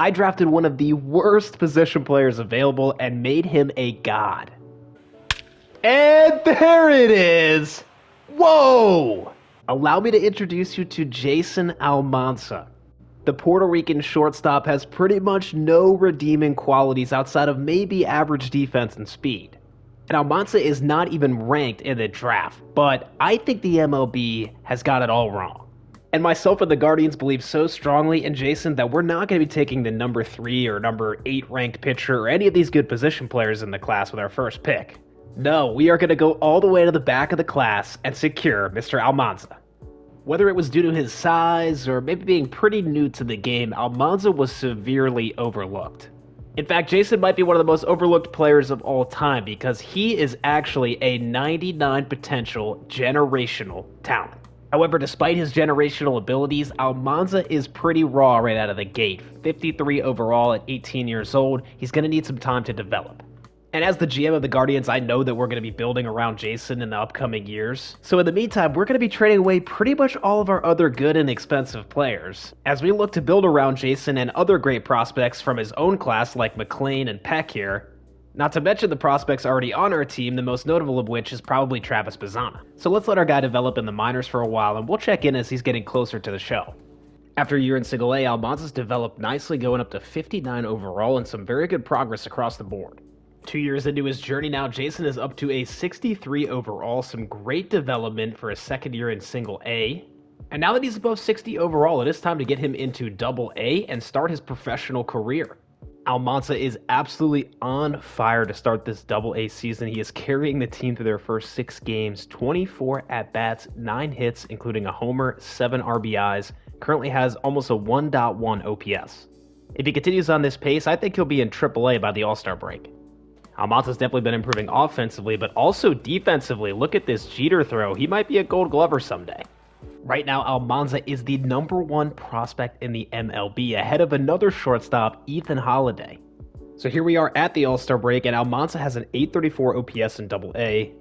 I drafted one of the worst position players available and made him a god. And there it is! Whoa! Allow me to introduce you to Jason Almanza. The Puerto Rican shortstop has pretty much no redeeming qualities outside of maybe average defense and speed. And Almanza is not even ranked in the draft, but I think the MLB has got it all wrong. And myself and the Guardians believe so strongly in Jason that we're not going to be taking the number 3 or number 8 ranked pitcher or any of these good position players in the class with our first pick. No, we are going to go all the way to the back of the class and secure Mr. Almanza. Whether it was due to his size or maybe being pretty new to the game, Almanza was severely overlooked. In fact, Jason might be one of the most overlooked players of all time because he is actually a 99 potential generational talent. However, despite his generational abilities, Almanza is pretty raw right out of the gate. 53 overall at 18 years old, he's going to need some time to develop. And as the GM of the Guardians, I know that we're going to be building around Jason in the upcoming years. So in the meantime, we're going to be trading away pretty much all of our other good and expensive players, as we look to build around Jason and other great prospects from his own class like McLean and Peck here. Not to mention the prospects already on our team, the most notable of which is probably Travis Bazzana. So let's let our guy develop in the minors for a while, and we'll check in as he's getting closer to the show. After a year in Single A, Almanza's developed nicely, going up to 59 overall and some very good progress across the board. 2 years into his journey now, Jason is up to a 63 overall, some great development for his second year in Single A. And now that he's above 60 overall, it is time to get him into Double A and start his professional career. Almanza is absolutely on fire to start this Double A season. He is carrying the team through their first 6 games, 24 at-bats, 9 hits, including a homer, 7 RBIs, currently has almost a 1.1 OPS. If he continues on this pace, I think he'll be in Triple A by the All-Star break. Almanza's definitely been improving offensively, but also defensively. Look at this Jeter throw. He might be a Gold Glover someday. Right now, Almanza is the number 1 prospect in the MLB, ahead of another shortstop, Ethan Holiday. So here we are at the All-Star break, and Almanza has an 834 OPS in Double A,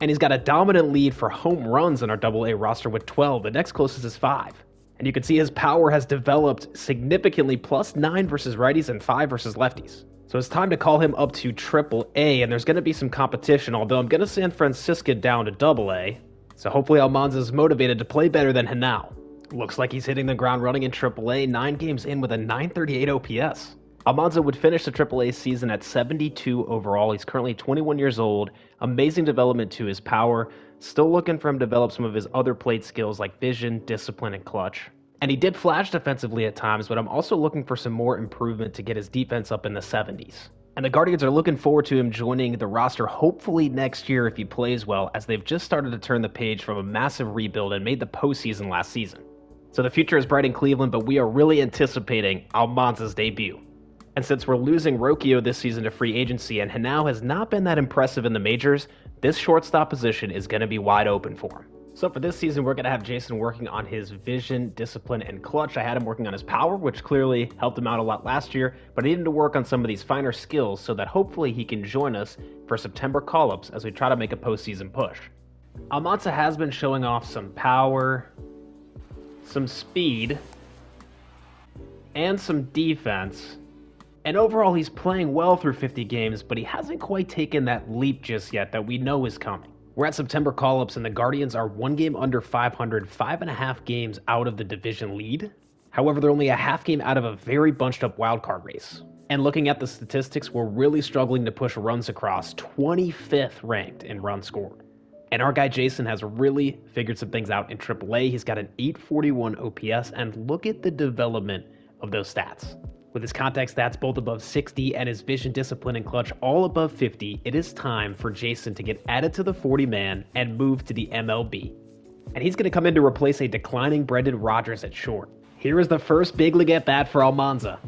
and he's got a dominant lead for home runs in our Double A roster with 12. The next closest is 5. And you can see his power has developed significantly, plus 9 versus righties and 5 versus lefties. So it's time to call him up to Triple A, and there's going to be some competition, although I'm going to San Francisco down to Double A. So hopefully Almanza is motivated to play better than Hanau. Looks like he's hitting the ground running in Triple A, 9 games in with a 938 OPS. Almanza would finish the Triple A season at 72 overall. He's currently 21 years old. Amazing development to his power. Still looking for him to develop some of his other plate skills like vision, discipline, and clutch. And he did flash defensively at times, but I'm also looking for some more improvement to get his defense up in the 70s. And the Guardians are looking forward to him joining the roster hopefully next year if he plays well, as they've just started to turn the page from a massive rebuild and made the postseason last season. So the future is bright in Cleveland, but we are really anticipating Almanza's debut. And since we're losing Rocchio this season to free agency and Hanau has not been that impressive in the majors, this shortstop position is going to be wide open for him. So for this season, we're going to have Jason working on his vision, discipline, and clutch. I had him working on his power, which clearly helped him out a lot last year, but I needed to work on some of these finer skills so that hopefully he can join us for September call-ups as we try to make a postseason push. Almanza has been showing off some power, some speed, and some defense. And overall, he's playing well through 50 games, but he hasn't quite taken that leap just yet that we know is coming. We're at September call-ups, and the Guardians are 1 game under 500, 5.5 games out of the division lead. However, they're only a half game out of a very bunched-up wildcard race. And looking at the statistics, we're really struggling to push runs across, 25th ranked in runs scored. And our guy Jason has really figured some things out in AAA. He's got an 841 OPS, and look at the development of those stats. With his contact stats both above 60 and his vision, discipline, and clutch all above 50, it is time for Jason to get added to the 40-man and move to the MLB. And he's going to come in to replace a declining Brendan Rodgers at short. Here is the first big league at-bat for Almanza,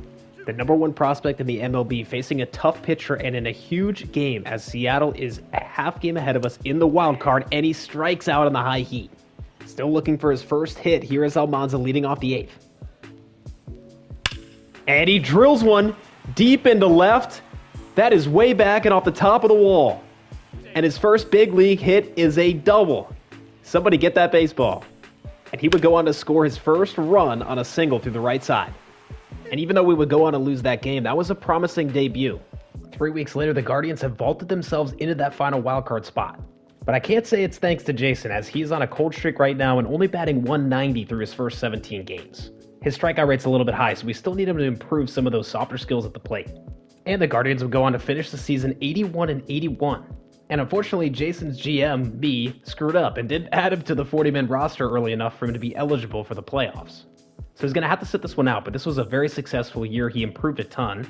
the number 1 prospect in the MLB, facing a tough pitcher and in a huge game as Seattle is a half game ahead of us in the wild card, and he strikes out on the high heat. Still looking for his first hit. Here is Almanza leading off the 8th. And he drills one deep into left. That is way back and off the top of the wall. And his first big league hit is a double. Somebody get that baseball. And he would go on to score his first run on a single through the right side. And even though we would go on to lose that game, that was a promising debut. 3 weeks later, the Guardians have vaulted themselves into that final wildcard spot. But I can't say it's thanks to Jason, as he's on a cold streak right now and only batting 190 through his first 17 games. His strikeout rate's a little bit high, so we still need him to improve some of those softer skills at the plate. And the Guardians would go on to finish the season 81-81. And unfortunately, Jason's GM, me, screwed up and didn't add him to the 40-man roster early enough for him to be eligible for the playoffs. So he's going to have to sit this one out, but this was a very successful year. He improved a ton.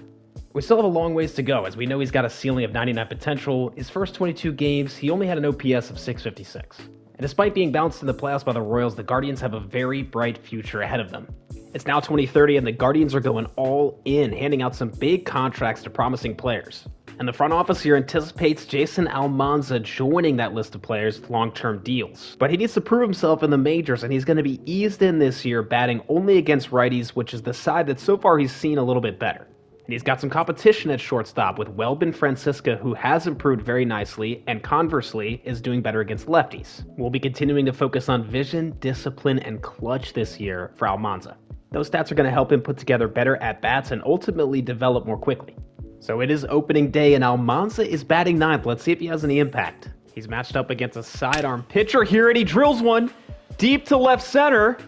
We still have a long ways to go, as we know he's got a ceiling of 99 potential. His first 22 games, he only had an OPS of 656. And despite being bounced in the playoffs by the Royals, the Guardians have a very bright future ahead of them. It's now 2030, and the Guardians are going all in, handing out some big contracts to promising players. And the front office here anticipates Jason Almanza joining that list of players with long-term deals. But he needs to prove himself in the majors, and he's going to be eased in this year, batting only against righties, which is the side that so far he's seen a little bit better. And he's got some competition at shortstop with Welbin Francisca, who has improved very nicely, and conversely is doing better against lefties. We'll be continuing to focus on vision, discipline, and clutch this year for Almanza. Those stats are going to help him put together better at-bats and ultimately develop more quickly. So it is opening day, and Almanza is batting ninth. Let's see if he has any impact. He's matched up against a sidearm pitcher here, and he drills one deep to left center,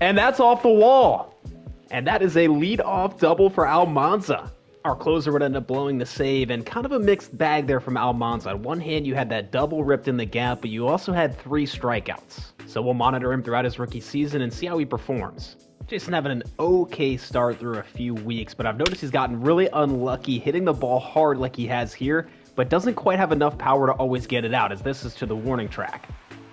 and that's off the wall. And that is a lead-off double for Almanza. Our closer would end up blowing the save, and kind of a mixed bag there from Almanza. On one hand, you had that double ripped in the gap, but you also had 3 strikeouts. So we'll monitor him throughout his rookie season and see how he performs. Jason having an okay start through a few weeks, but I've noticed he's gotten really unlucky hitting the ball hard like he has here, but doesn't quite have enough power to always get it out, as this is to the warning track.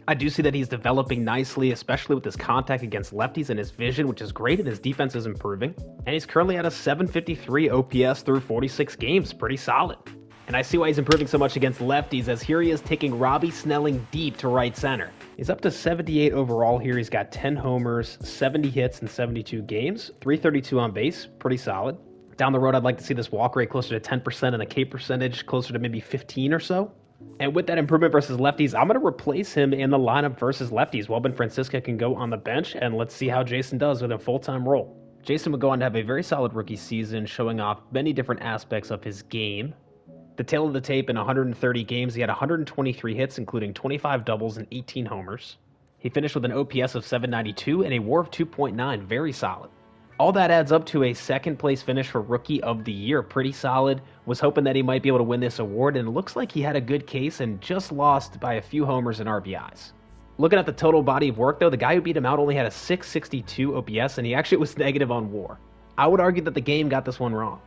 I do see that he's developing nicely, especially with his contact against lefties and his vision, which is great, and his defense is improving. And he's currently at a 753 OPS through 46 games, pretty solid. And I see why he's improving so much against lefties, as here he is taking Robbie Snelling deep to right center. He's up to 78 overall here. He's got 10 homers, 70 hits in 72 games, 332 on base, pretty solid. Down the road, I'd like to see this walk rate closer to 10% and a K percentage closer to maybe 15 or so. And with that improvement versus lefties, I'm going to replace him in the lineup versus lefties. Welbin Francisca can go on the bench, and let's see how Jason does with a full-time role. Jason would go on to have a very solid rookie season, showing off many different aspects of his game. The tail of the tape, in 130 games, he had 123 hits, including 25 doubles and 18 homers. He finished with an OPS of 792 and a WAR of 2.9, very solid. All that adds up to a second-place finish for Rookie of the Year, pretty solid. Was hoping that he might be able to win this award, and it looks like he had a good case and just lost by a few homers and RBIs. Looking at the total body of work, though, the guy who beat him out only had a 662 OPS, and he actually was negative on WAR. I would argue that the game got this one wrong.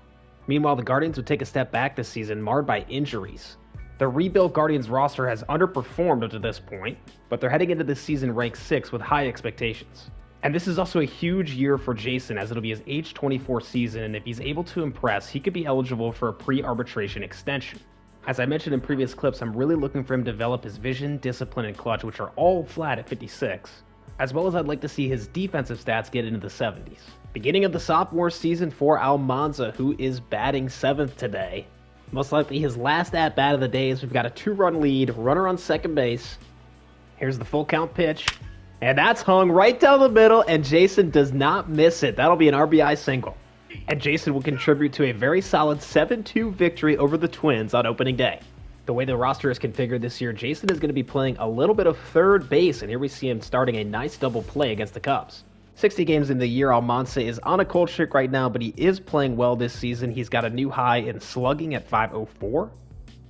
Meanwhile, the Guardians would take a step back this season, marred by injuries. The rebuilt Guardians roster has underperformed up to this point, but they're heading into this season ranked 6th with high expectations. And this is also a huge year for Jason, as it'll be his age 24 season, and if he's able to impress, he could be eligible for a pre-arbitration extension. As I mentioned in previous clips, I'm really looking for him to develop his vision, discipline, and clutch, which are all flat at 56, as well as I'd like to see his defensive stats get into the 70s. Beginning of the sophomore season for Almanza, who is batting 7th today. Most likely his last at-bat of the day, as we've got a 2-run lead, runner on second base. Here's the full count pitch, and that's hung right down the middle, and Jason does not miss it. That'll be an RBI single. And Jason will contribute to a very solid 7-2 victory over the Twins on opening day. The way the roster is configured this year, Jason is going to be playing a little bit of third base, and here we see him starting a nice double play against the Cubs. 60 games in the year, Almanza is on a cold streak right now, but he is playing well this season. He's got a new high in slugging at 504.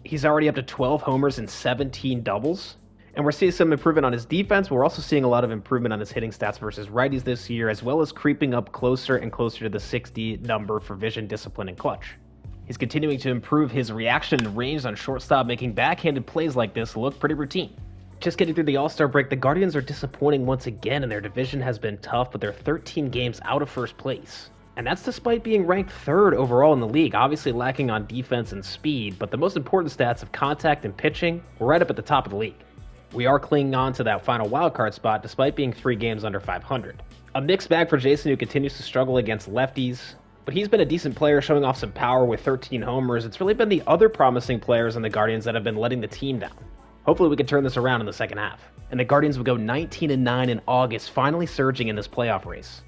He's already up to 12 homers and 17 doubles. And we're seeing some improvement on his defense. We're also seeing a lot of improvement on his hitting stats versus righties this year, as well as creeping up closer and closer to the 60 number for vision, discipline, and clutch. He's continuing to improve his reaction and range on shortstop, making backhanded plays like this look pretty routine. Just getting through the All-Star break, the Guardians are disappointing once again, and their division has been tough, but they're 13 games out of first place. And that's despite being ranked 3rd overall in the league, obviously lacking on defense and speed, but the most important stats of contact and pitching were right up at the top of the league. We are clinging on to that final wildcard spot despite being 3 games under 500. A mixed bag for Jason, who continues to struggle against lefties, but he's been a decent player, showing off some power with 13 homers. It's really been the other promising players in the Guardians that have been letting the team down. Hopefully we can turn this around in the second half. And the Guardians would go 19-9 in August, finally surging in this playoff race.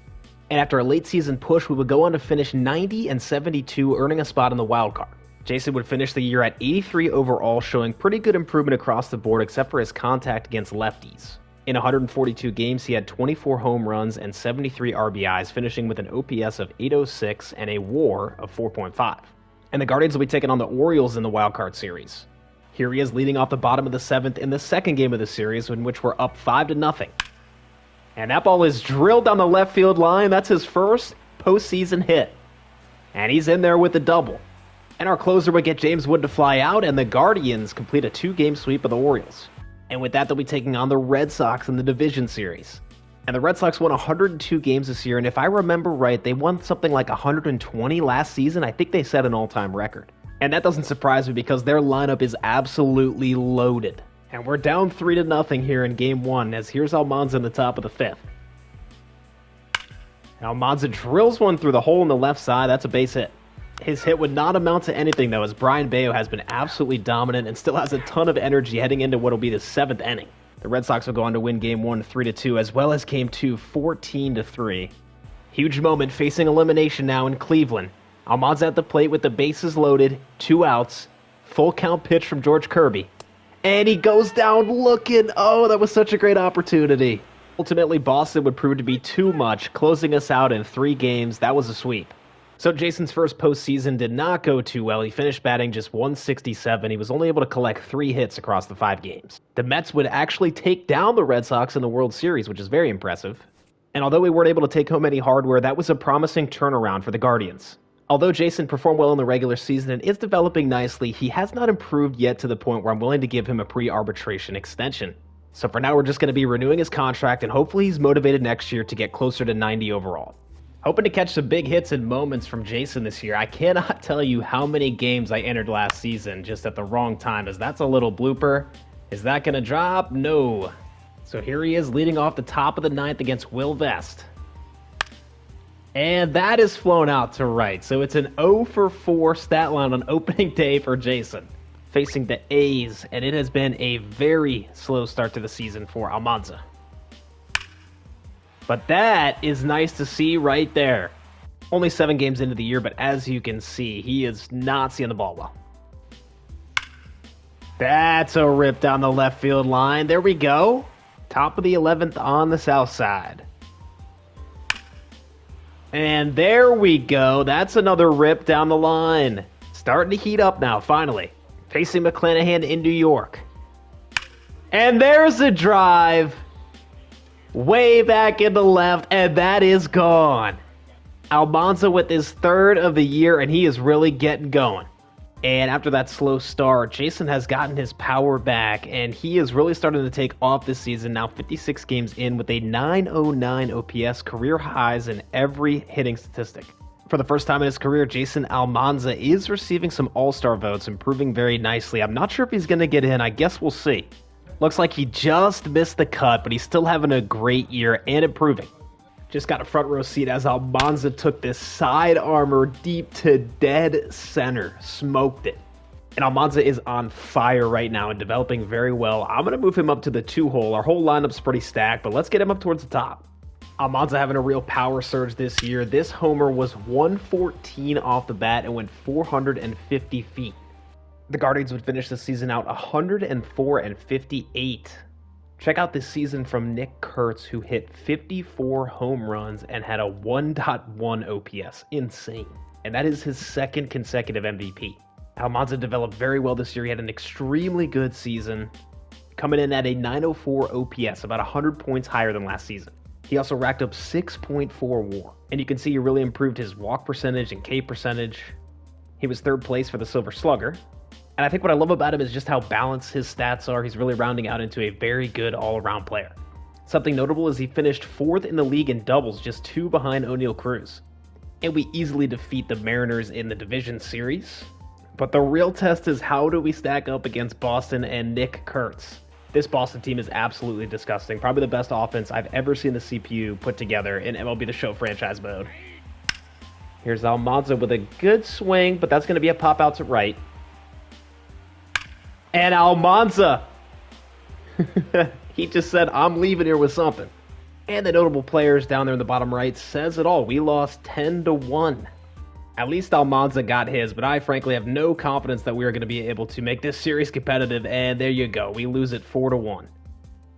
And after a late season push, we would go on to finish 90 and 72, earning a spot in the wild card. Jason would finish the year at 83 overall, showing pretty good improvement across the board except for his contact against lefties. In 142 games, he had 24 home runs and 73 RBIs, finishing with an OPS of 806 and a WAR of 4.5. And the Guardians will be taking on the Orioles in the wildcard series. Here he is leading off the bottom of the 7th in the second game of the series, in which we're up 5-0. And that ball is drilled down the left field line. That's his first postseason hit. And he's in there with the double. And our closer would get James Wood to fly out, and the Guardians complete a 2-game sweep of the Orioles. And with that, they'll be taking on the Red Sox in the division series. And the Red Sox won 102 games this year, and if I remember right, they won something like 120 last season. I think they set an all-time record. And that doesn't surprise me because their lineup is absolutely loaded. And we're down 3-0 here in Game 1, as here's Almanza in the top of the 5th. Almanza drills one through the hole in the left side. That's a base hit. His hit would not amount to anything, though, as Brian Bayo has been absolutely dominant and still has a ton of energy heading into what will be the 7th inning. The Red Sox will go on to win Game 1 3-2, as well as Game 2 14-3. Huge moment facing elimination now in Cleveland. Almanza at the plate with the bases loaded, 2 outs, full count pitch from George Kirby. And he goes down looking. Oh, that was such a great opportunity. Ultimately, Boston would prove to be too much, closing us out in 3 games. That was a sweep. So Jason's first postseason did not go too well. He finished batting just 167. He was only able to collect 3 hits across the 5 games. The Mets would actually take down the Red Sox in the World Series, which is very impressive. And although we weren't able to take home any hardware, that was a promising turnaround for the Guardians. Although Jason performed well in the regular season and is developing nicely, he has not improved yet to the point where I'm willing to give him a pre-arbitration extension. So for now, we're just going to be renewing his contract, and hopefully he's motivated next year to get closer to 90 overall. Hoping to catch some big hits and moments from Jason this year. I cannot tell you how many games I entered last season just at the wrong time, as that's a little blooper. Is that going to drop? No. So here he is leading off the top of the 9th against Will Vest. And that is flown out to right. So it's an 0-for-4 stat line on opening day for Jason, facing the A's, and it has been a very slow start to the season for Almanza. But that is nice to see right there. Only 7 games into the year, but as you can see, he is not seeing the ball well. That's a rip down the left field line. There we go. Top of the 11th on the south side. And there we go. That's another rip down the line. Starting to heat up now, finally. Facing McClanahan in New York. And there's a drive. Way back in the left, and that is gone. Almanza with his 3rd of the year, and he is really getting going. And after that slow start, Jason has gotten his power back, and he is really starting to take off this season, now 56 games in with a 909 OPS, career highs in every hitting statistic. For the first time in his career, Jason Almanza is receiving some all-star votes, improving very nicely. I'm not sure if he's going to get in. I guess we'll see. Looks like he just missed the cut, but he's still having a great year and improving. Just got a front row seat as Almanza took this side armor deep to dead center. Smoked it. And Almanza is on fire right now and developing very well. I'm going to move him up to the 2-hole. Our whole lineup's pretty stacked, but let's get him up towards the top. Almanza having a real power surge this year. This homer was 114 off the bat and went 450 feet. The Guardians would finish the season out 104-58. Check out this season from Nick Kurtz, who hit 54 home runs and had a 1.1 OPS. Insane. And that is his 2nd consecutive MVP. Almanza developed very well this year. He had an extremely good season, coming in at a 904 OPS, about 100 points higher than last season. He also racked up 6.4 WAR. And you can see he really improved his walk percentage and K percentage. He was 3rd place for the Silver Slugger. And I think what I love about him is just how balanced his stats are. He's really rounding out into a very good all-around player. Something notable is he finished 4th in the league in doubles, just 2 behind O'Neal Cruz. And we easily defeat the Mariners in the division series. But the real test is, how do we stack up against Boston and Nick Kurtz? This Boston team is absolutely disgusting. Probably the best offense I've ever seen the CPU put together in MLB The Show franchise mode. Here's Almanza with a good swing, but that's going to be a pop out to right. And Almanza, he just said, I'm leaving here with something. And the notable players down there in the bottom right says it all. We lost 10-1. At least Almanza got his, but I frankly have no confidence that we are going to be able to make this series competitive, and there you go. We lose it 4-1.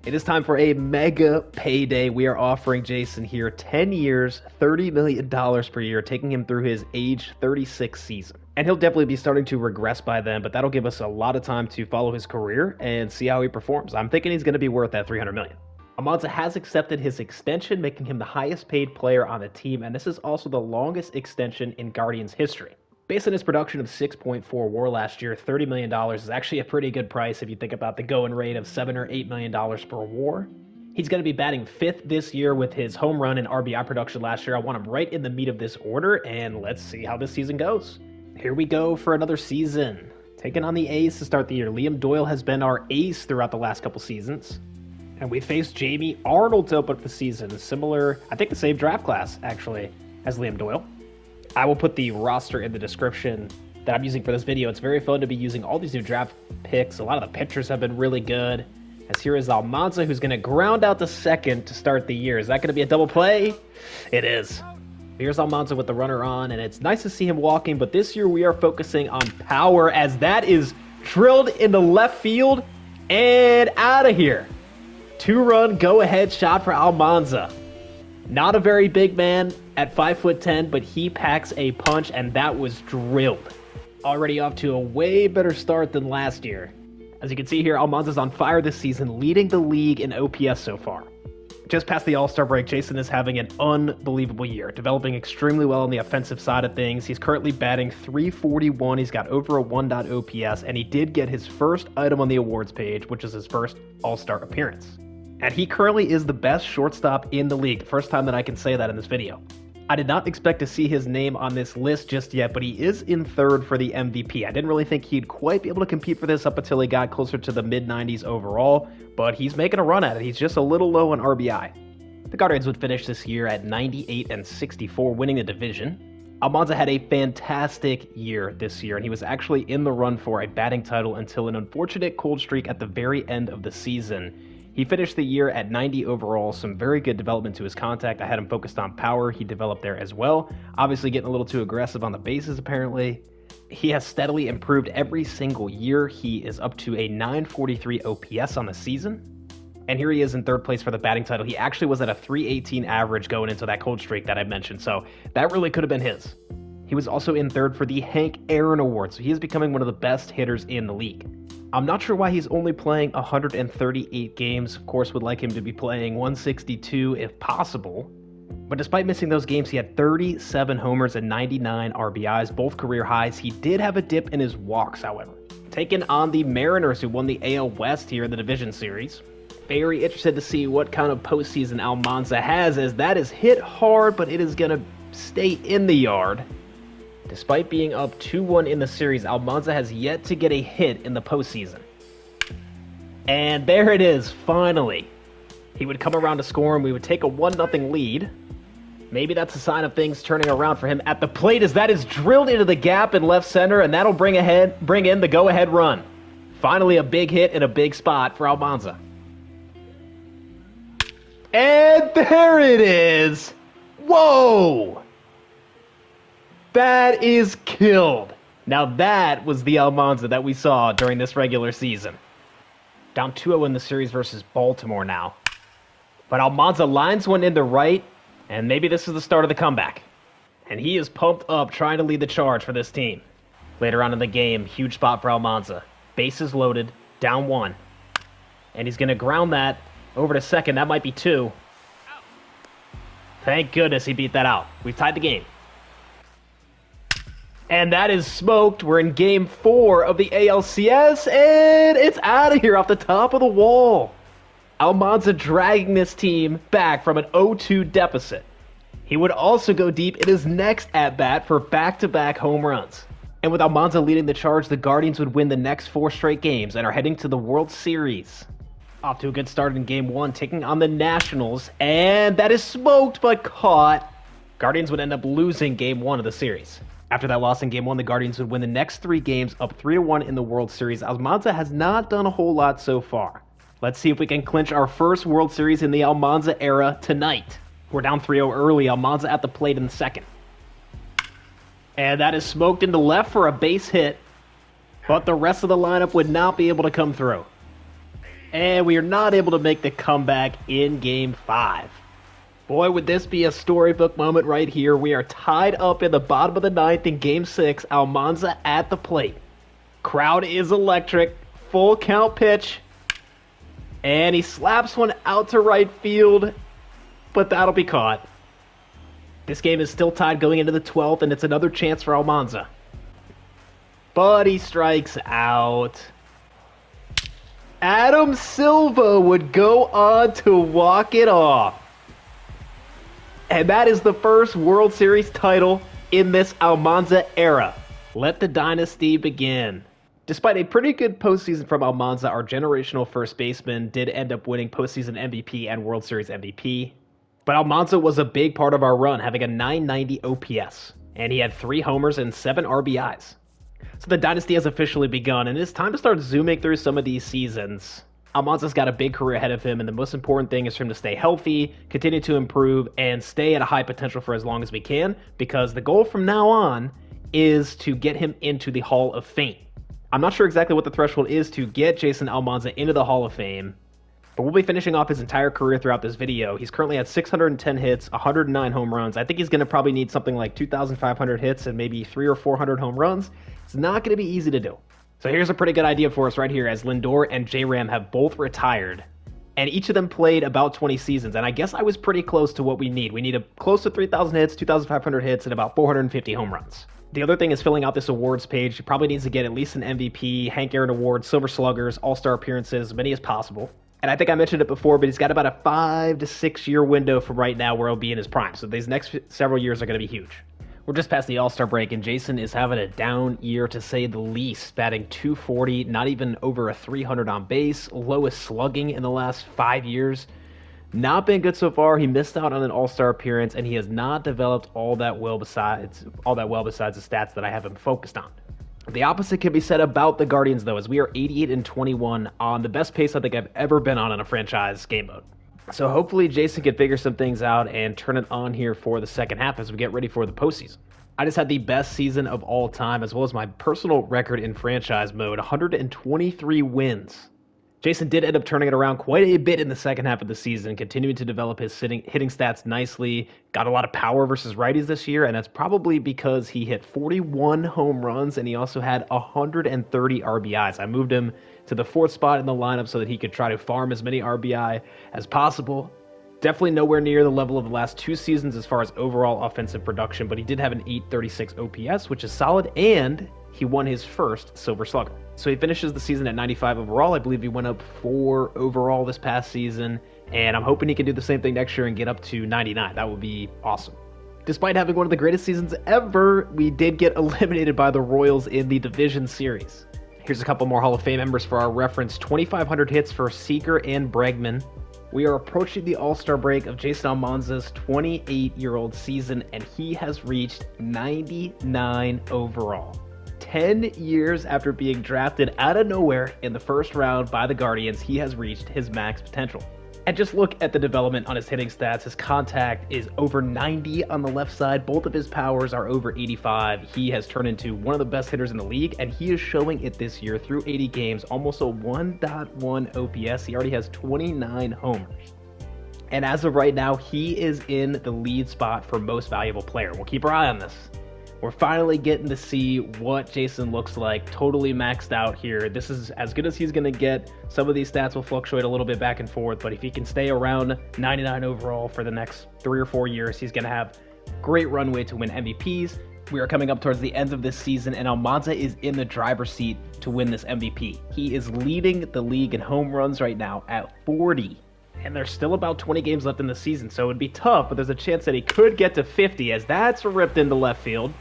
It is time for a mega payday. We are offering Jason here 10 years, $30 million per year, taking him through his age 36 season. And he'll definitely be starting to regress by then, but that'll give us a lot of time to follow his career and see how he performs. I'm thinking he's going to be worth that $300 million. Almanza has accepted his extension, making him the highest paid player on the team, and this is also the longest extension in Guardians history. Based on his production of 6.4 WAR last year, $30 million is actually a pretty good price if you think about the going rate of $7 or $8 million per WAR. He's going to be batting 5th this year with his home run and RBI production last year. I want him right in the meat of this order, and let's see how this season goes. Here we go for another season. Taking on the A's to start the year. Liam Doyle has been our ace throughout the last couple seasons. And we faced Jamie Arnold to open up the season. Similar, I think the same draft class, actually, as Liam Doyle. I will put the roster in the description that I'm using for this video. It's very fun to be using all these new draft picks. A lot of the pitchers have been really good. As here is Almanza, who's going to ground out to second to start the year. Is that going to be a double play? It is. Here's Almanza with the runner on, and it's nice to see him walking, but this year we are focusing on power as that is drilled into left field and out of here. 2-run go-ahead shot for Almanza. Not a very big man at 5'10", but he packs a punch, and that was drilled. Already off to a way better start than last year. As you can see here, Almanza's on fire this season, leading the league in OPS so far. Just past the All-Star break, Jason is having an unbelievable year, developing extremely well on the offensive side of things. He's currently batting .341. He's got over a 1. OPS, and he did get his first item on the awards page, which is his first All-Star appearance. And he currently is the best shortstop in the league. The first time that I can say that in this video. I did not expect to see his name on this list just yet, but he is in third for the MVP. I didn't really think he'd quite be able to compete for this up until he got closer to the mid-90s overall, but he's making a run at it. He's just a little low on RBI. The Guardians would finish this year at 98-64, winning the division. Almanza had a fantastic year this year, and he was actually in the run for a batting title until an unfortunate cold streak at the very end of the season. He finished the year at 90 overall, some very good development to his contact. I had him focused on power. He developed there as well. Obviously getting a little too aggressive on the bases, apparently. He has steadily improved every single year. He is up to a 943 OPS on the season. And here he is in third place for the batting title. He actually was at a 318 average going into that cold streak that I mentioned, so that really could have been his. He was also in third for the Hank Aaron Award, so he is becoming one of the best hitters in the league. I'm not sure why he's only playing 138 games. Of course, would like him to be playing 162 if possible. But despite missing those games, he had 37 homers and 99 RBIs, both career highs. He did have a dip in his walks, however. Taking on the Mariners, who won the AL West here in the Division Series. Very interested to see what kind of postseason Almanza has, as that is hit hard, but it is going to stay in the yard. Despite being up 2-1 in the series, Almanza has yet to get a hit in the postseason. And there it is, finally. He would come around to score, and we would take a 1-0 lead. Maybe that's a sign of things turning around for him at the plate, as that is drilled into the gap in left center, and that'll bring in the go-ahead run. Finally, a big hit in a big spot for Almanza. And there it is! Whoa! That is killed. Now that was the Almanza that we saw during this regular season. Down 2-0 in the series versus Baltimore now. But Almanza lines one into right, and maybe this is the start of the comeback. And he is pumped up trying to lead the charge for this team. Later on in the game, huge spot for Almanza. Bases loaded, down 1. And he's going to ground that over to second. That might be 2. Thank goodness he beat that out. We've tied the game. And that is smoked. We're in Game 4 of the ALCS, and it's out of here off the top of the wall. Almanza dragging this team back from an 0-2 deficit. He would also go deep in his next at-bat for back-to-back home runs. And with Almanza leading the charge, the Guardians would win the next 4 straight games and are heading to the World Series. Off to a good start in Game 1, taking on the Nationals, and that is smoked but caught. Guardians would end up losing Game 1 of the series. After that loss in Game 1, the Guardians would win the next 3 games up 3-1 in the World Series. Almanza has not done a whole lot so far. Let's see if we can clinch our first World Series in the Almanza era tonight. We're down 3-0 early. Almanza at the plate in the second. And that is smoked into left for a base hit. But the rest of the lineup would not be able to come through. And we are not able to make the comeback in Game 5. Boy, would this be a storybook moment right here. We are tied up in the bottom of the ninth in Game 6. Almanza at the plate. Crowd is electric. Full count pitch. And he slaps one out to right field. But that'll be caught. This game is still tied going into the 12th, and it's another chance for Almanza. But he strikes out. Adam Silva would go on to walk it off. And that is the first World Series title in this Almanza era. Let the dynasty begin. Despite a pretty good postseason from Almanza, our generational first baseman did end up winning postseason MVP and World Series MVP. But Almanza was a big part of our run, having a 990 OPS. And he had 3 homers and 7 RBIs. So the dynasty has officially begun, and it's time to start zooming through some of these seasons. Almanza's got a big career ahead of him, and the most important thing is for him to stay healthy, continue to improve, and stay at a high potential for as long as we can, because the goal from now on is to get him into the Hall of Fame. I'm not sure exactly what the threshold is to get Jason Almanza into the Hall of Fame, but we'll be finishing off his entire career throughout this video. He's currently at 610 hits, 109 home runs. I think he's going to probably need something like 2,500 hits and maybe 300 or 400 home runs. It's not going to be easy to do. So here's a pretty good idea for us right here, as Lindor and J-Ram have both retired. And each of them played about 20 seasons. And I guess I was pretty close to what we need. We need close to 3,000 hits, 2,500 hits, and about 450 home runs. The other thing is filling out this awards page. He probably needs to get at least an MVP, Hank Aaron Award, Silver Sluggers, All-Star appearances, as many as possible. And I think I mentioned it before, but he's got about a 5 to 6 year window from right now where he'll be in his prime. So these next several years are going to be huge. We're just past the All-Star break, and Jason is having a down year to say the least, batting .240, not even over a 300 on base, lowest slugging in the last 5 years. Not been good so far. He missed out on an All-Star appearance, and he has not developed all that well besides the stats that I have him focused on. The opposite can be said about the Guardians, though, as we are 88-21 on the best pace I think I've ever been on in a franchise game mode. So hopefully Jason can figure some things out and turn it on here for the second half as we get ready for the postseason. I just had the best season of all time, as well as my personal record in franchise mode, 123 wins. Jason did end up turning it around quite a bit in the second half of the season, continuing to develop his hitting stats nicely, got a lot of power versus righties this year, and that's probably because he hit 41 home runs and he also had 130 RBIs. I moved him to the 4th spot in the lineup so that he could try to farm as many RBI as possible. Definitely nowhere near the level of the last 2 seasons as far as overall offensive production, but he did have an 836 OPS, which is solid, and he won his first Silver Slugger. So he finishes the season at 95 overall. I believe he went up 4 overall this past season, and I'm hoping he can do the same thing next year and get up to 99. That would be awesome. Despite having one of the greatest seasons ever, we did get eliminated by the Royals in the division series. Here's a couple more Hall of Fame members for our reference. 2,500 hits for Seager and Bregman. We are approaching the All-Star break of Jason Almanza's 28-year-old season, and he has reached 99 overall. 10 years after being drafted out of nowhere in the first round by the Guardians, he has reached his max potential. And just look at the development on his hitting stats. His contact is over 90 on the left side. Both of his powers are over 85. He has turned into one of the best hitters in the league, and he is showing it this year through 80 games, almost a 1.1 OPS. He already has 29 homers. And as of right now, he is in the lead spot for most valuable player. We'll keep our eye on this. We're finally getting to see what Jason looks like, totally maxed out here. This is as good as he's going to get. Some of these stats will fluctuate a little bit back and forth, but if he can stay around 99 overall for the next 3 or 4 years, he's going to have great runway to win MVPs. We are coming up towards the end of this season, and Almanza is in the driver's seat to win this MVP. He is leading the league in home runs right now at 40. And there's still about 20 games left in the season, so it would be tough, but there's a chance that he could get to 50, as that's ripped into left field.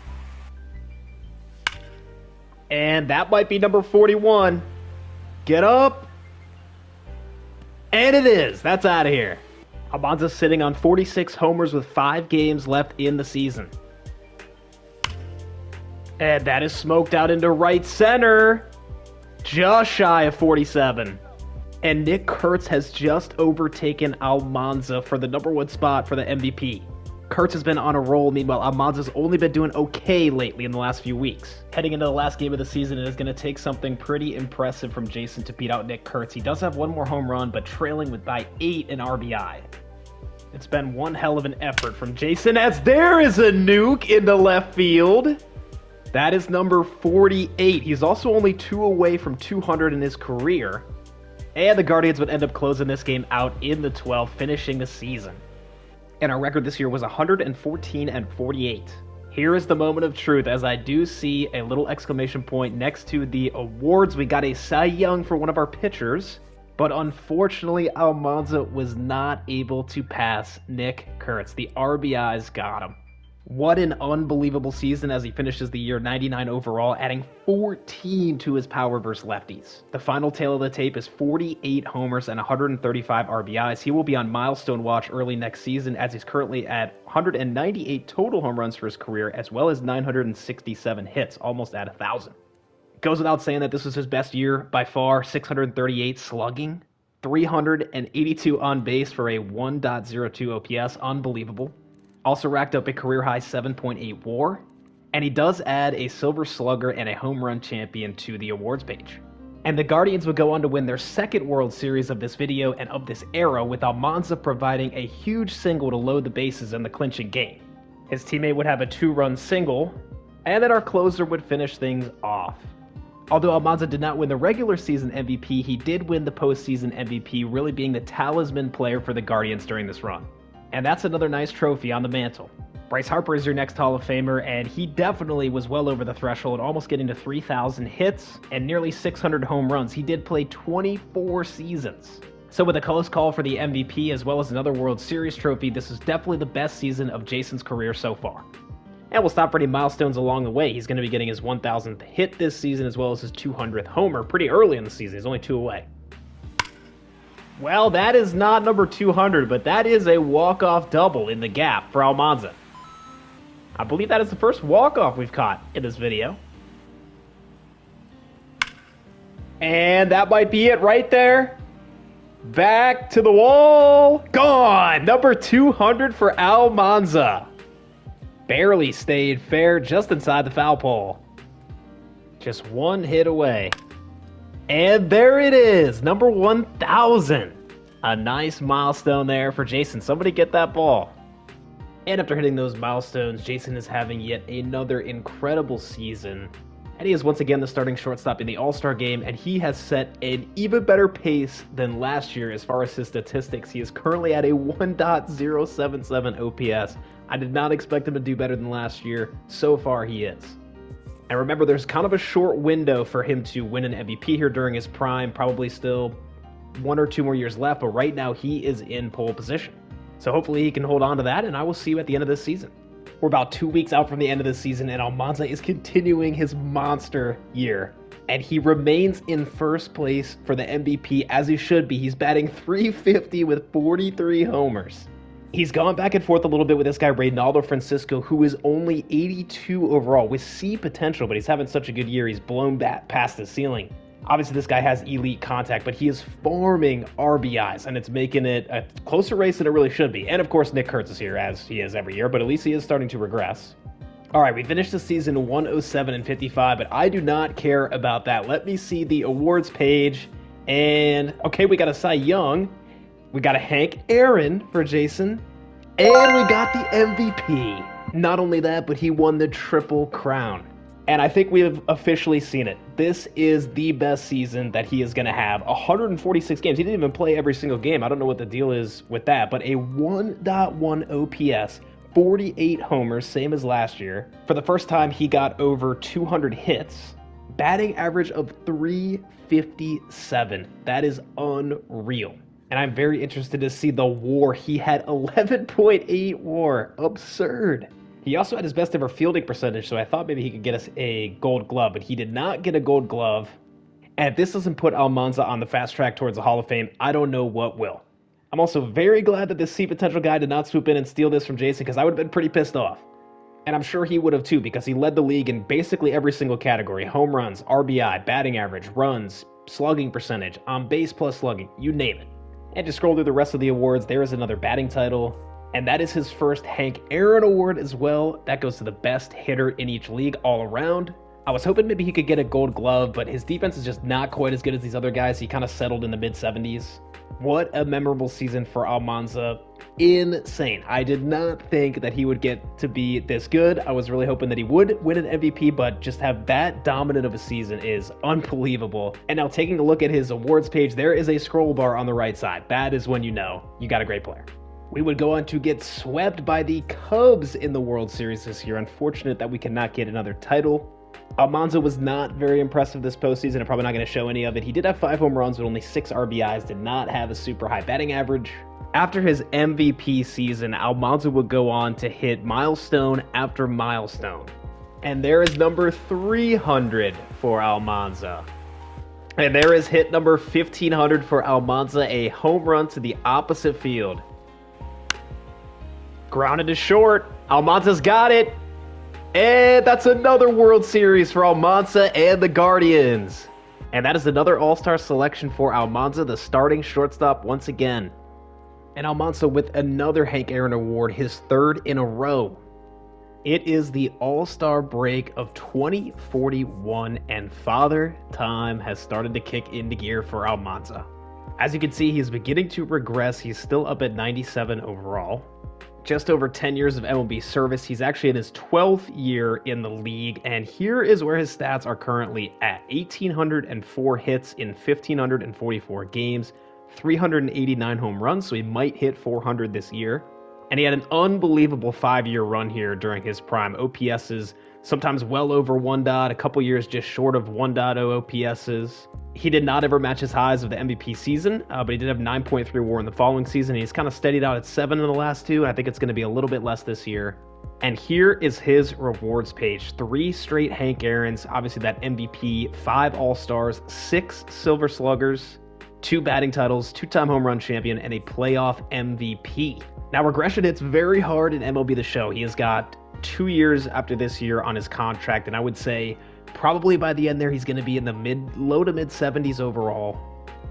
And that might be number 41. Get up. And it is. That's out of here. Almanza's sitting on 46 homers with 5 games left in the season. And that is smoked out into right center. Just shy of 47. And Nick Kurtz has just overtaken Almanza for the #1 spot for the MVP. Kurtz has been on a roll, meanwhile Almanza's only been doing okay lately in the last few weeks. Heading into the last game of the season, it is going to take something pretty impressive from Jason to beat out Nick Kurtz. He does have one more home run, but trailing by 8 in RBI. It's been one hell of an effort from Jason, as there is a nuke into left field. That is number 48. He's also only 2 away from 200 in his career. And the Guardians would end up closing this game out in the 12th, finishing the season. And our record this year was 114-48. Here is the moment of truth, as I do see a little exclamation point next to the awards. We got a Cy Young for one of our pitchers, but unfortunately Almanza was not able to pass Nick Kurtz. The RBIs got him. What an unbelievable season as he finishes the year 99 overall, adding 14 to his power versus lefties. The final tale of the tape is 48 homers and 135 RBIs. He will be on milestone watch early next season, as he's currently at 198 total home runs for his career, as well as 967 hits, almost at 1,000. It goes without saying that this was his best year by far. 638 slugging, 382 on base for a 1.02 OPS, unbelievable. Also racked up a career-high 7.8 WAR, and he does add a Silver Slugger and a Home Run Champion to the awards page. And the Guardians would go on to win their second World Series of this video and of this era, with Almanza providing a huge single to load the bases in the clinching game. His teammate would have a 2-run single, and then our closer would finish things off. Although Almanza did not win the regular season MVP, he did win the postseason MVP, really being the talisman player for the Guardians during this run. And that's another nice trophy on the mantle. Bryce Harper is your next Hall of Famer, and he definitely was well over the threshold, almost getting to 3,000 hits and nearly 600 home runs. He did play 24 seasons. So with a close call for the MVP as well as another World Series trophy, this is definitely the best season of Jason's career so far. And we'll stop for any milestones along the way. He's going to be getting his 1,000th hit this season as well as his 200th homer pretty early in the season. He's only 2 away. Well, that is not number 200, but that is a walk-off double in the gap for Almanza. I believe that is the first walk-off we've caught in this video. And that might be it right there. Back to the wall. Gone! Number 200 for Almanza. Barely stayed fair, just inside the foul pole. Just one hit away. And there it is, number 1,000. A nice milestone there for Jason. Somebody get that ball. And after hitting those milestones, Jason is having yet another incredible season. And he is once again the starting shortstop in the All-Star game, and he has set an even better pace than last year as far as his statistics. He is currently at a 1.077 OPS. I did not expect him to do better than last year. So far, he is. And remember, there's kind of a short window for him to win an MVP here during his prime. Probably still 1 or 2 more years left, but right now he is in pole position. So hopefully he can hold on to that, and I will see you at the end of this season. We're about 2 weeks out from the end of the season, and Almanza is continuing his monster year. And he remains in first place for the MVP, as he should be. He's batting .350 with 43 homers. He's gone back and forth a little bit with this guy, Reynaldo Francisco, who is only 82 overall with C potential, but he's having such a good year. He's blown past the ceiling. Obviously, this guy has elite contact, but he is farming RBIs, and it's making it a closer race than it really should be. And, of course, Nick Kurtz is here, as he is every year, but at least he is starting to regress. All right, we finished the season 107-55, but I do not care about that. Let me see the awards page. And, okay, we got a Cy Young. We got a Hank Aaron for Jason. And we got the MVP. Not only that, but he won the Triple Crown. And I think we have officially seen it. This is the best season that he is going to have. 146 games. He didn't even play every single game. I don't know what the deal is with that. But a 1.1 OPS, 48 homers, same as last year. For the first time, he got over 200 hits. Batting average of .357. That is unreal. And I'm very interested to see the WAR. He had 11.8 WAR. Absurd. He also had his best ever fielding percentage, so I thought maybe he could get us a gold glove, but he did not get a gold glove. And if this doesn't put Almanza on the fast track towards the Hall of Fame, I don't know what will. I'm also very glad that this C potential guy did not swoop in and steal this from Jason, because I would have been pretty pissed off. And I'm sure he would have too, because he led the league in basically every single category. Home runs, RBI, batting average, runs, slugging percentage, on base plus slugging, you name it. And just scroll through the rest of the awards, there is another batting title, and that is his first Hank Aaron Award as well. That goes to the best hitter in each league all around. I was hoping maybe he could get a Gold Glove, but his defense is just not quite as good as these other guys. He kind of settled in the mid-70s. What a memorable season for Almanza. Insane. I did not think that he would get to be this good. I was really hoping that he would win an MVP, but just have that dominant of a season is unbelievable. And now taking a look at his awards page, there is a scroll bar on the right side. That is when you know you got a great player. We would go on to get swept by the Cubs in the World Series this year. Unfortunate that we cannot get another title. Almanza was not very impressive this postseason. I'm probably not going to show any of it. He did have 5 home runs, but only 6 RBIs, did not have a super high batting average. After his MVP season, Almanza would go on to hit milestone after milestone. And there is number 300 for Almanza. And there is hit number 1500 for Almanza, a home run to the opposite field. Grounded to short. Almanza's got it. And that's another World Series for Almanza and the Guardians. And that is another All-Star selection for Almanza, the starting shortstop once again. And Almanza with another Hank Aaron Award, his 3rd in a row. It is the All-Star break of 2041, and Father Time has started to kick into gear for Almanza. As you can see, he's beginning to regress. He's still up at 97 overall. Just over 10 years of MLB service. He's actually in his 12th year in the league, and here is where his stats are currently at. 1,804 hits in 1,544 games, 389 home runs, so he might hit 400 this year. And he had an unbelievable 5-year run here during his prime. OPSs sometimes well over 1 dot, a couple years just short of 1.0 OPSs. He did not ever match his highs of the MVP season, but he did have 9.3 WAR in the following season. He's kind of steadied out at 7 in the last 2, and I think it's going to be a little bit less this year. And here is his rewards page. 3 straight Hank Aaron's, obviously that MVP, 5 All-Stars, 6 Silver Sluggers, 2 batting titles, 2-time home run champion, and a playoff MVP. Now, regression hits very hard in MLB The Show. He has got 2 years after this year on his contract, and I would say probably by the end there, he's going to be in the low to mid 70s overall.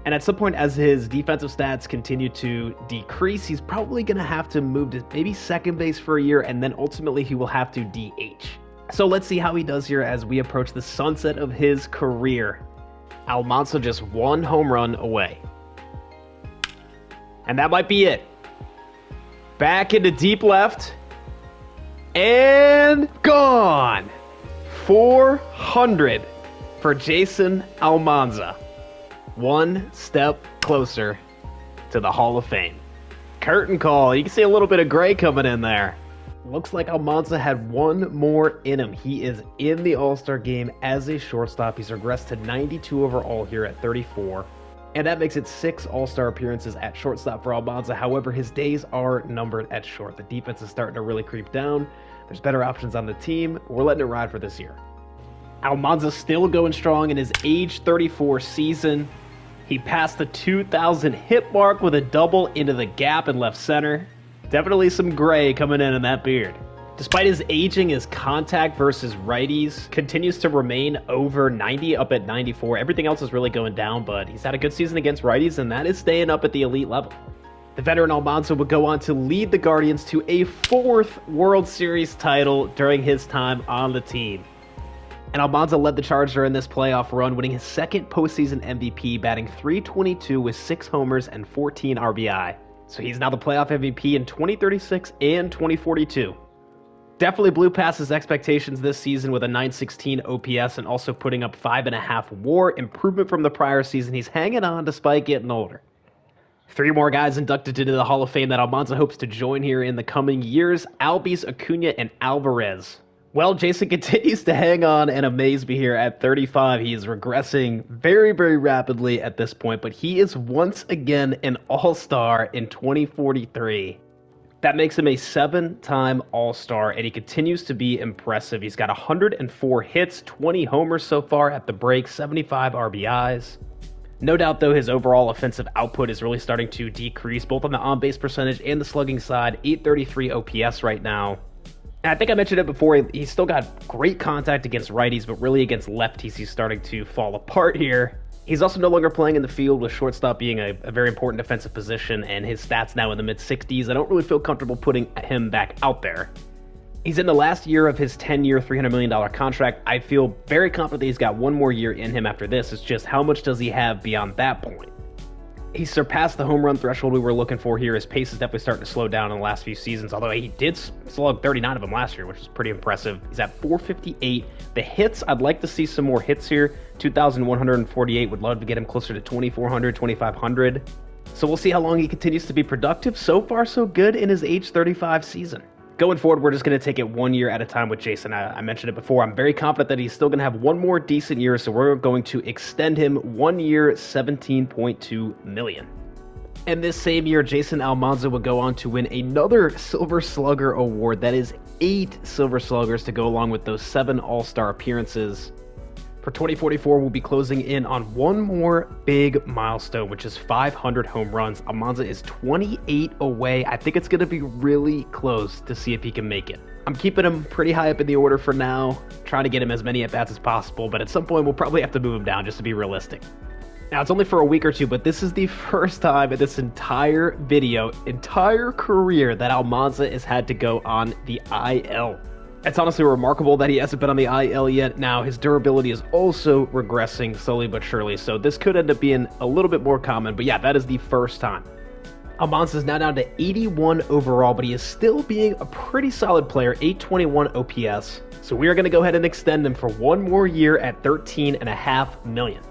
And at some point, as his defensive stats continue to decrease, he's probably going to have to move to maybe second base for a year, and then ultimately he will have to DH. So let's see how he does here as we approach the sunset of his career. Almanza just 1 home run away. And that might be it. Back into deep left. And gone. 400 for Jason Almanza. 1 step closer to the Hall of Fame. Curtain call. You can see a little bit of gray coming in there. Looks like Almanza had 1 more in him. He is in the All-Star game as a shortstop. He's regressed to 92 overall here at 34. And that makes it 6 All-Star appearances at shortstop for Almanza. However, his days are numbered at short. The defense is starting to really creep down. There's better options on the team. We're letting it ride for this year. Almanza's still going strong in his age 34 season. He passed the 2,000 hit mark with a double into the gap in left center. Definitely some gray coming in that beard. Despite his aging, his contact versus righties continues to remain over 90, up at 94. Everything else is really going down, but he's had a good season against righties, and that is staying up at the elite level. The veteran Almanza would go on to lead the Guardians to a 4th World Series title during his time on the team. And Almanza led the charge during this playoff run, winning his 2nd postseason MVP, batting .322 with 6 homers and 14 RBI. So he's now the playoff MVP in 2036 and 2042. Definitely blew past his expectations this season with a .916 OPS and also putting up 5.5 WAR, improvement from the prior season. He's hanging on despite getting older. 3 more guys inducted into the Hall of Fame that Almanza hopes to join here in the coming years: Albies, Acuna, and Alvarez. Well, Jason continues to hang on and amaze me here at 35. He is regressing very, very rapidly at this point, but he is once again an All-Star in 2043. That makes him a 7-time All-Star, and he continues to be impressive. He's got 104 hits, 20 homers so far at the break, 75 RBIs. No doubt, though, his overall offensive output is really starting to decrease, both on the on-base percentage and the slugging side. 833 OPS right now. And I think I mentioned it before, he's still got great contact against righties, but really against lefties, he's starting to fall apart here. He's also no longer playing in the field, with shortstop being a very important defensive position, and his stats now in the mid-60s. I don't really feel comfortable putting him back out there. He's in the last year of his 10-year, $300 million contract. I feel very confident that he's got one more year in him after this. It's just how much does he have beyond that point? He surpassed the home run threshold we were looking for here. His pace is definitely starting to slow down in the last few seasons, although he did slug 39 of them last year, which is pretty impressive. He's at 458. The hits, I'd like to see some more hits here. 2,148. Would love to get him closer to 2,400, 2,500. So we'll see how long he continues to be productive. So far, so good in his age 35 season. Going forward, we're just going to take it 1 year at a time with Jason. I mentioned it before. I'm very confident that he's still going to have one more decent year, so we're going to extend him 1 year, $17.2 million. And this same year, Jason Almanza would go on to win another Silver Slugger award. That is 8 Silver Sluggers to go along with those 7 All-Star appearances. For 2044, we'll be closing in on one more big milestone, which is 500 home runs. Almanza is 28 away. I think it's going to be really close to see if he can make it. I'm keeping him pretty high up in the order for now, trying to get him as many at-bats as possible, but at some point we'll probably have to move him down just to be realistic. Now, it's only for a week or two, but this is the first time in this entire career that Almanza has had to go on the IL. It's honestly remarkable that he hasn't been on the IL yet. Now, his durability is also regressing slowly but surely, so this could end up being a little bit more common, but yeah, that is the first time. Almanza is now down to 81 overall, but he is still being a pretty solid player, 821 OPS, so we are going to go ahead and extend him for one more year at $13.5 million.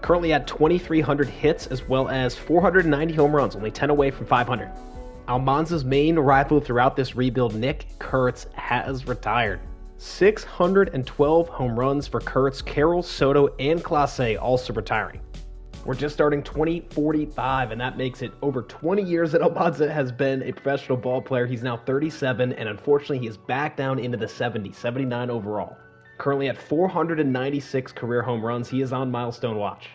Currently at 2,300 hits as well as 490 home runs, only 10 away from 500. Almanza's main rival throughout this rebuild, Nick Kurtz, has retired. 612 home runs for Kurtz, Carroll, Soto, and Clase also retiring. We're just starting 2045, and that makes it over 20 years that Almanza has been a professional ball player. He's now 37, and unfortunately he is back down into the 70s, 79 overall. Currently at 496 career home runs, he is on milestone watch.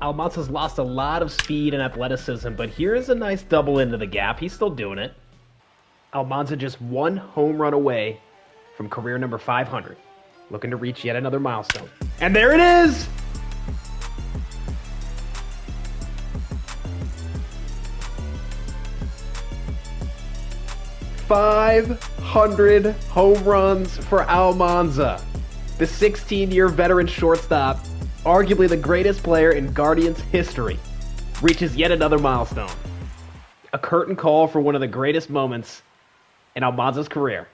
Almanza's lost a lot of speed and athleticism, but here is a nice double into the gap. He's still doing it. Almanza just one home run away from career number 500. Looking to reach yet another milestone. And there it is! .500 home runs for Almanza. The 16-year veteran shortstop, arguably the greatest player in Guardians history, reaches yet another milestone. A curtain call for one of the greatest moments in Almanza's career.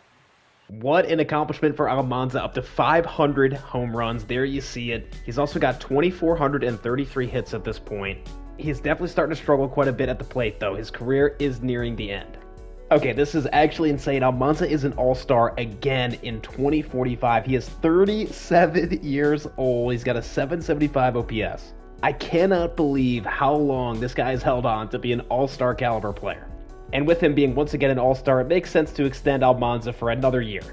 What an accomplishment for Almanza, up to 500 home runs. There you see it. He's also got 2,433 hits at this point. He's definitely starting to struggle quite a bit at the plate, though. His career is nearing the end. Okay, this is actually insane. Almanza is an all-star again in 2045. He is 37 years old. He's got a 775 OPS. I cannot believe how long this guy has held on to be an all-star caliber player. And with him being once again an all-star, it makes sense to extend Almanza for another year.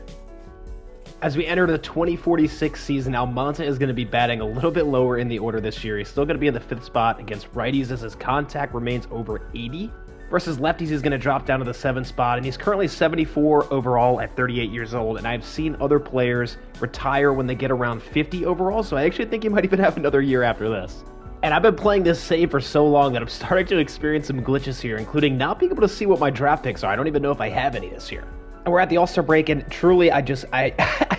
As we enter the 2046 season, Almanza is going to be batting a little bit lower in the order this year. He's still going to be in the 5th spot against righties as his contact remains over 80. Versus lefties, he's going to drop down to the 7th spot, and he's currently 74 overall at 38 years old, and I've seen other players retire when they get around 50 overall, so I actually think he might even have another year after this. And I've been playing this save for so long that I'm starting to experience some glitches here, including not being able to see what my draft picks are. I don't even know if I have any this year. And we're at the All-Star break, and truly, I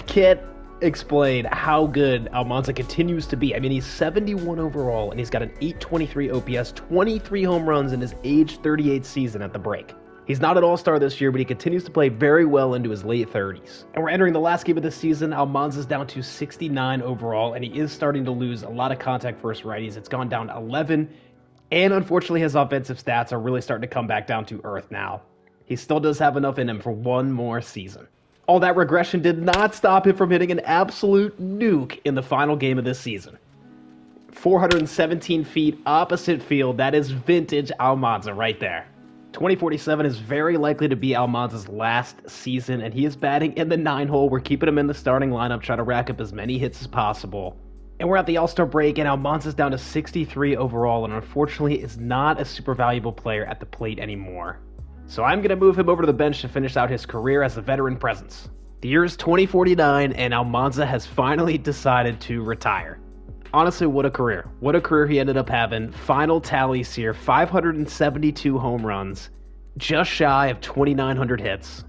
can't explain how good Almanza continues to be. I mean, he's 71 overall, and he's got an 823 OPS, 23 home runs in his age 38 season at the break. He's not an all-star this year, but he continues to play very well into his late 30s. And we're entering the last game of the season. Almanza's down to 69 overall, and he is starting to lose a lot of contact versus righties. It's gone down 11, and unfortunately his offensive stats are really starting to come back down to earth now. He still does have enough in him for one more season. All that regression did not stop him from hitting an absolute nuke in the final game of this season. 417 feet opposite field. That is vintage Almanza right there. 2047 is very likely to be Almanza's last season, and he is batting in the 9-hole. We're keeping him in the starting lineup, trying to rack up as many hits as possible. And we're at the All-Star break, and Almanza's down to 63 overall, and unfortunately is not a super valuable player at the plate anymore. So I'm going to move him over to the bench to finish out his career as a veteran presence. The year is 2049, and Almanza has finally decided to retire. Honestly, what a career. What a career he ended up having. Final tallies here, 572 home runs, just shy of 2,900 hits,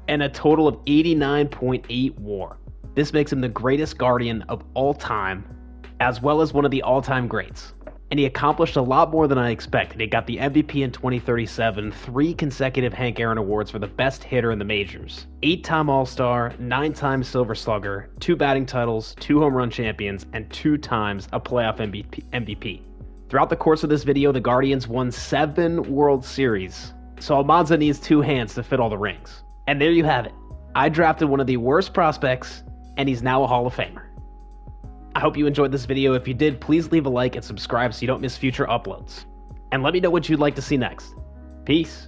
and a total of 89.8 WAR. This makes him the greatest Guardian of all time, as well as one of the all-time greats. And he accomplished a lot more than I expected. He got the MVP in 2037, 3 consecutive Hank Aaron Awards for the best hitter in the majors, 8-time All-Star, 9-time Silver Slugger, 2 batting titles, 2 home run champions, and 2 times a playoff MVP. Throughout the course of this video, the Guardians won 7 World Series, so Almanza needs 2 hands to fit all the rings. And there you have it. I drafted one of the worst prospects, and he's now a Hall of Famer. I hope you enjoyed this video. If you did, please leave a like and subscribe so you don't miss future uploads. And let me know what you'd like to see next. Peace.